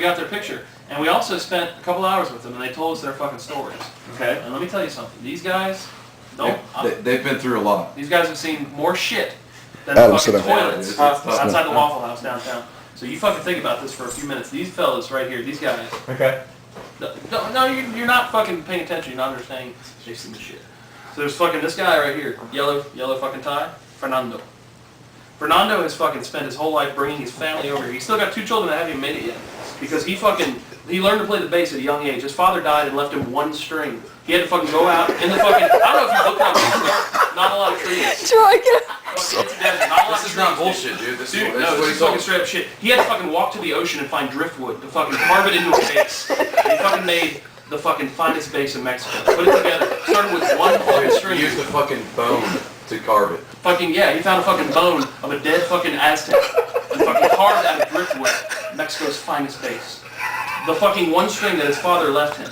got their picture. And we also spent a couple hours with them, and they told us their fucking stories. Okay? And let me tell you something. These guys, they've been through a lot. These guys have seen more shit than the fucking toilets outside the Waffle House downtown. So you fucking think about this for a few minutes. These fellas right here, these guys. Okay. No, you're not fucking paying attention. You're not understanding. They've seen the shit. So there's fucking this guy right here, yellow fucking tie, Fernando. Fernando has fucking spent his whole life bringing his family over here. He's still got 2 children that haven't even made it yet. Because he learned to play the bass at a young age. His father died and left him 1 string. He had to fucking go out in the fucking, I don't know if you looked out, not a lot of trees. Troy, get This is not bullshit, dude. This is fucking straight up shit. He had to fucking walk to the ocean and find driftwood to fucking carve it into a bass. And he fucking made the fucking finest bass in Mexico. Put it together. Started with 1 fucking string. He used the fucking bone to carve it. Fucking, yeah, he found a fucking bone of a dead fucking Aztec. And fucking carved out of driftwood Mexico's finest bass. The fucking 1 string that his father left him.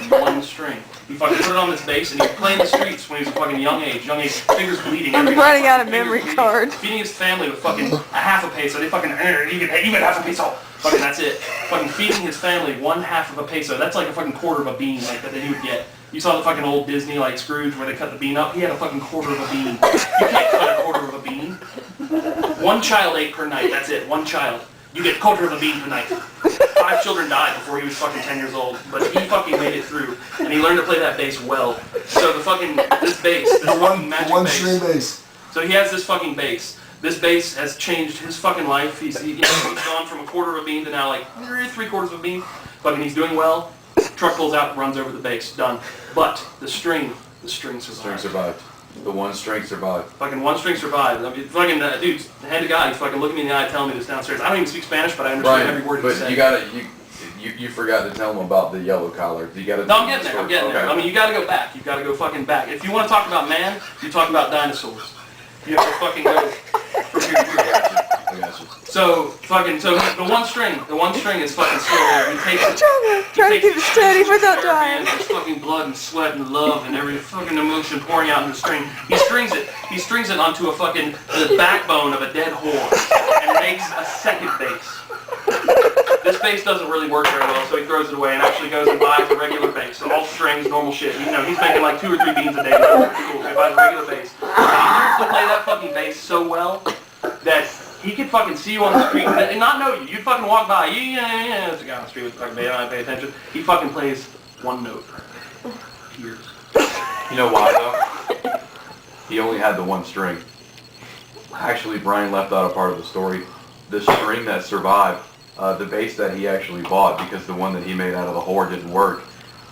1 string. He fucking put it on this bass and he was playing the streets when he was a fucking young age, fingers bleeding. I'm running out of memory card. Feeding his family with fucking a half a peso. They fucking, even half a peso. Fucking that's it. Fucking feeding his family 1/2 of a peso. That's like a fucking quarter of a bean like that he would get. You saw the fucking old Disney like Scrooge where they cut the bean up? He had a fucking quarter of a bean. You can't cut a quarter of a bean. 1 child ate per night, that's it, 1 child. You get a quarter of a bean per night. 5 children died before he was fucking 10 years old, but he fucking made it through, and he learned to play that bass well. So the fucking, this bass, this fucking magic one string bass. So he has this fucking bass. This bass has changed his fucking life. He's gone from a quarter of a bean to now like 3/4 of a bean. Fucking he's doing well. Truck pulls out, runs over the bass, done. But the string survived. The string survived. The 1 string survived. Fucking 1 string survived. I mean, fucking dude, the head of God, he's fucking looking me in the eye, telling me this downstairs. I don't even speak Spanish, but I understand every word he's saying. But you forgot to tell him about the yellow collar. You got to. No, I'm getting there. I mean, you got to go back. You got to go fucking back. If you want to talk about man, you talk about dinosaurs. You have to fucking go from here to here. I got you. So the 1 string is fucking still there. He takes it. Trying to keep it steady without dying. There's fucking blood and sweat and love and every fucking emotion pouring out in the string. He strings it onto the backbone of a dead horse and makes a 2nd bass. This bass doesn't really work very well, so he throws it away and actually goes and buys a regular bass. So all strings, normal shit. You know, he's making like 2 or 3 beans a day. Cool. So he buys a regular bass. And he learns to play that fucking bass so well that he could fucking see you on the street and not know you. You'd fucking walk by. Yeah, there's a guy on the street with a fucking bass. I don't pay attention. He fucking plays 1 note. Tears. You know why though? He only had the 1 string. Actually, Brian left out a part of the story. The string that survived, the bass that he actually bought, because the one that he made out of the whore didn't work.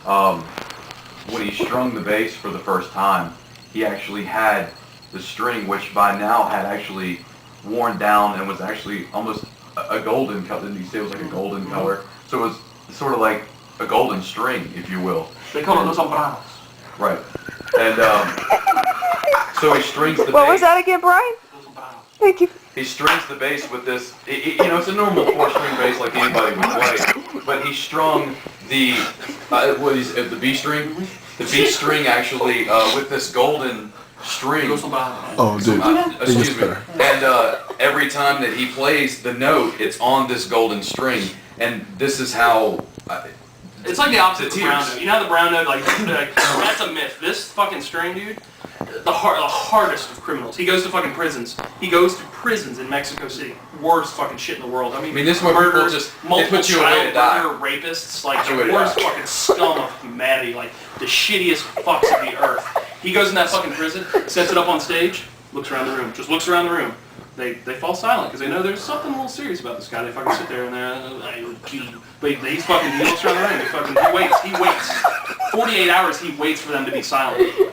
When he strung the bass for the first time, he actually had the string, which by now had actually worn down and was actually almost a golden color. Didn't you say it was like a golden color? So it was sort of like a golden string, if you will. They call it los sombreros. Right. And so he strings the bass. What was that again, Brian? Thank you. He strings the bass with this, it's a normal 4-string bass like anybody would play, but he strung the, the B string? The B string actually with this golden string. Oh, dude. Excuse me. And every time that he plays the note, it's on this golden string, and this is how... It's like the opposite of the brown note. You know how the brown note, like that's a myth. This fucking string, dude, the hardest of criminals. He goes to fucking prisons. He goes to prisons in Mexico City. Worst fucking shit in the world. I mean this is where murderers, just multiple put you away to die. child murder rapists, like the worst fucking scum of humanity, like the shittiest fucks of the earth. He goes in that fucking prison, sets it up on stage, looks around the room, just looks around the room. They fall silent because they know there's something a little serious about this guy. They fucking sit there and I would kill you. But he looks around the room. He waits. 48 hours he waits for them to be silent. He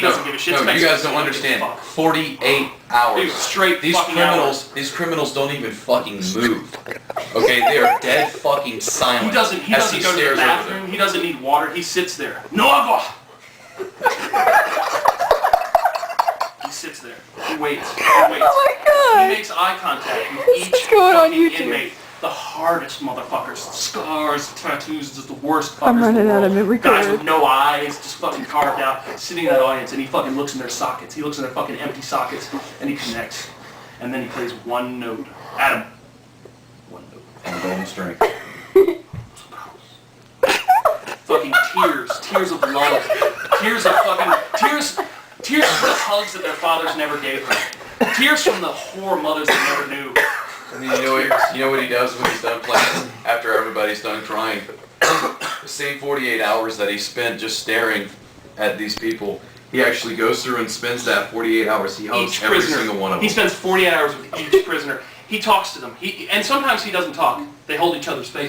doesn't give a shit. No, you guys don't understand. 48 hours. Dude, straight these fucking criminals, hours. These criminals don't even fucking move. Okay, they are dead fucking silent. He doesn't go to the bathroom. He doesn't need water. He sits there. No agua. He sits there. He waits. Oh my God. He makes eye contact with each fucking inmate. The hardest motherfuckers. Scars, tattoos, just the worst fuckers. I'm running out of memory Guys card. with no eyes, just fucking carved out, sitting in that audience, and he fucking looks in their sockets. He looks in their fucking empty sockets, and he connects. And then he plays 1 note. Adam. 1 note. On a golden string. Tears from the hugs that their fathers never gave them. Tears from the whore mothers they never knew. And then you know what he does when he's done playing? After everybody's done crying? The same 48 hours that he spent just staring at these people, he actually goes through and spends that 48 hours. He hugs Each every prisoner. single one of them. He spends 48 hours with each prisoner. He talks to them. And sometimes he doesn't talk. They hold each other's faces.